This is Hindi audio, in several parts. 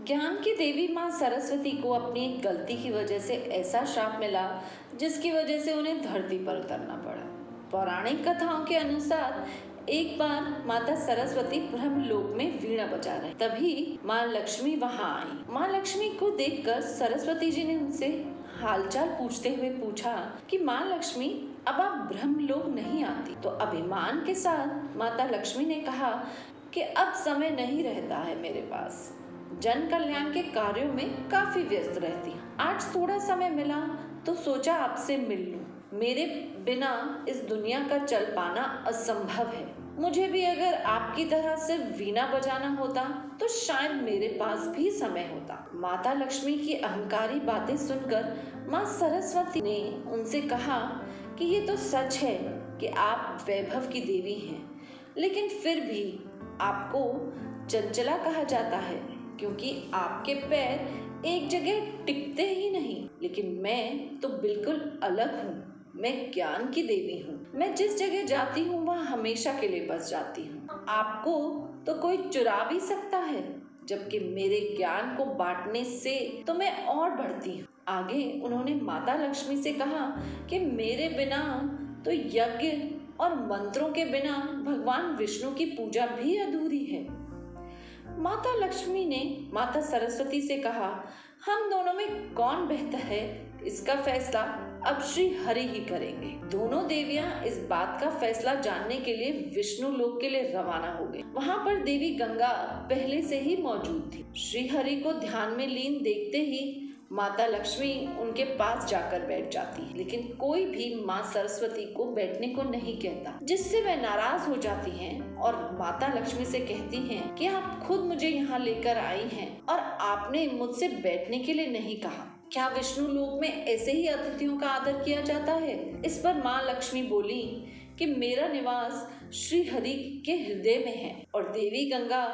ज्ञान की देवी माँ सरस्वती को अपनी एक गलती की वजह से ऐसा श्राप मिला जिसकी वजह से उन्हें धरती पर उतरना पड़ा। पौराणिक कथाओं के अनुसार एक बार माता सरस्वती ब्रह्मलोक में वीणा बजा रही, तभी माँ लक्ष्मी वहां आई। माँ लक्ष्मी को देखकर सरस्वती जी ने उनसे हालचाल पूछते हुए पूछा कि माँ लक्ष्मी, अब आप ब्रह्मलोक नहीं आती। तो अभिमान के साथ माता लक्ष्मी ने कहा कि अब समय नहीं रहता है मेरे पास, जन कल्याण के कार्यों में काफी व्यस्त रहती हूँ। आज थोड़ा समय मिला तो सोचा आपसे मिल लूं। मेरे बिना इस दुनिया का चल पाना असंभव है। मुझे भी अगर आपकी तरह सिर्फ वीणा बजाना होता तो शायद मेरे पास भी समय होता। माता लक्ष्मी की अहंकारी बातें सुनकर माँ सरस्वती ने उनसे कहा कि ये तो सच है कि आप वैभव की देवी हैं, लेकिन फिर भी आपको चंचला कहा जाता है क्योंकि आपके पैर एक जगह टिकते ही नहीं। लेकिन मैं तो बिल्कुल अलग हूँ। मैं ज्ञान की देवी हूँ। मैं जिस जगह जाती हूँ वहाँ हमेशा के लिए बस जाती हूँ। आपको तो कोई चुरा भी सकता है, जबकि मेरे ज्ञान को बांटने से तो मैं और बढ़ती हूँ। आगे उन्होंने माता लक्ष्मी से कहा कि मेरे बिना तो यज्ञ और मंत्रों के बिना भगवान विष्णु की पूजा भी अधूरी है। माता लक्ष्मी ने माता सरस्वती से कहा, हम दोनों में कौन बेहतर है इसका फैसला अब श्री हरि ही करेंगे। दोनों देवियां इस बात का फैसला जानने के लिए विष्णु लोक के लिए रवाना हो गई। वहां पर देवी गंगा पहले से ही मौजूद थी। श्री हरि को ध्यान में लीन देखते ही माता लक्ष्मी उनके पास जाकर बैठ जाती है, लेकिन कोई भी माँ सरस्वती को बैठने को नहीं कहता, जिससे वे नाराज हो जाती हैं और माता लक्ष्मी से कहती हैं कि आप खुद मुझे यहाँ लेकर आई हैं और आपने मुझसे बैठने के लिए नहीं कहा। क्या विष्णु लोक में ऐसे ही अतिथियों का आदर किया जाता है? इस पर माँ लक्ष्मी बोली कि मेरा निवास श्री हरि के हृदय में है और देवी गंगा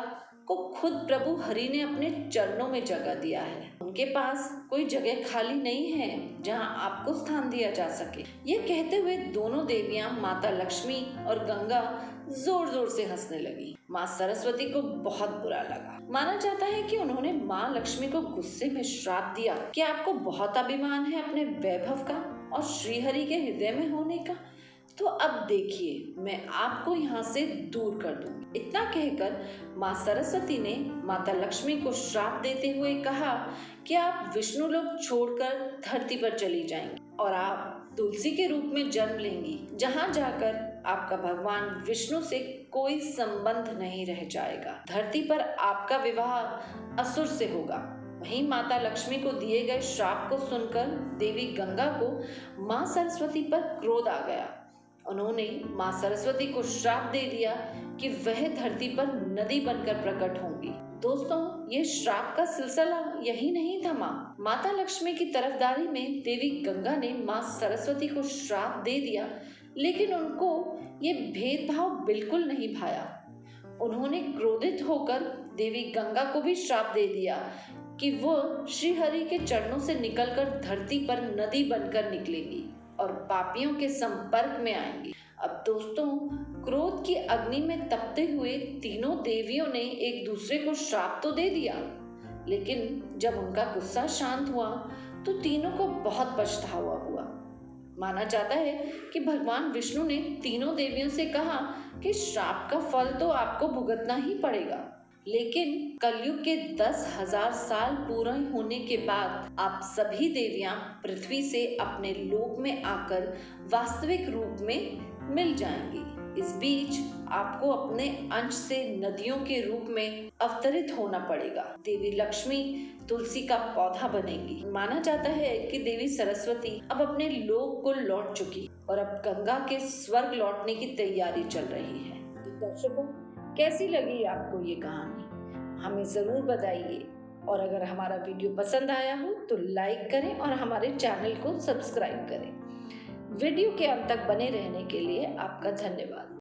को खुद प्रभु हरि ने अपने चरणों में जगह दिया है। उनके पास कोई जगह खाली नहीं है जहां आपको स्थान दिया जा सके। ये कहते हुए दोनों देवियां माता लक्ष्मी और गंगा जोर जोर से हंसने लगी। माँ सरस्वती को बहुत बुरा लगा। माना जाता है कि उन्होंने माँ लक्ष्मी को गुस्से में श्राप दिया कि आपको बहुत अभिमान है अपने वैभव का और श्रीहरि के हृदय में होने का, तो अब देखिए मैं आपको यहाँ से दूर कर दूंगी। इतना कहकर माँ सरस्वती ने माता लक्ष्मी को श्राप देते हुए कहा कि आप विष्णु लोक छोड़कर धरती पर चली जाएंगी और आप तुलसी के रूप में जन्म लेंगी, जहाँ जाकर आपका भगवान विष्णु से कोई संबंध नहीं रह जाएगा। धरती पर आपका विवाह असुर से होगा। वहीं माता लक्ष्मी को दिए गए श्राप को सुनकर देवी गंगा को माँ सरस्वती पर क्रोध आ गया। उन्होंने माँ सरस्वती को श्राप दे दिया कि वह धरती पर नदी बनकर प्रकट होंगी। दोस्तों, ये श्राप का सिलसिला यही नहीं थमा। माता लक्ष्मी की तरफदारी में देवी गंगा ने माँ सरस्वती को श्राप दे दिया, लेकिन उनको ये भेदभाव बिल्कुल नहीं भाया। उन्होंने क्रोधित होकर देवी गंगा को भी श्राप दे दिया कि वह श्री हरि के चरणों से निकलकर धरती पर नदी बनकर निकलेगी और पापियों के संपर्क में आएंगी। अब दोस्तों, क्रोध की अग्नि में तपते हुए तीनों देवियों ने एक दूसरे को श्राप तो दे दिया, लेकिन जब उनका गुस्सा शांत हुआ तो तीनों को बहुत पछतावा हुआ। माना जाता है कि भगवान विष्णु ने तीनों देवियों से कहा कि श्राप का फल तो आपको भुगतना ही पड़ेगा, लेकिन कलयुग के 10,000 साल पूरे होने के बाद आप सभी देवियां पृथ्वी से अपने लोक में आकर वास्तविक रूप में मिल जाएंगी। इस बीच आपको अपने अंश से नदियों के रूप में अवतरित होना पड़ेगा। देवी लक्ष्मी तुलसी का पौधा बनेगी। माना जाता है कि देवी सरस्वती अब अपने लोक को लौट चुकी और अब गंगा के स्वर्ग लौटने की तैयारी चल रही है। तो दर्शकों, कैसी लगी आपको ये कहानी? हमें ज़रूर बताइए और अगर हमारा वीडियो पसंद आया हो तो लाइक करें और हमारे चैनल को सब्सक्राइब करें। वीडियो के अंत तक बने रहने के लिए आपका धन्यवाद।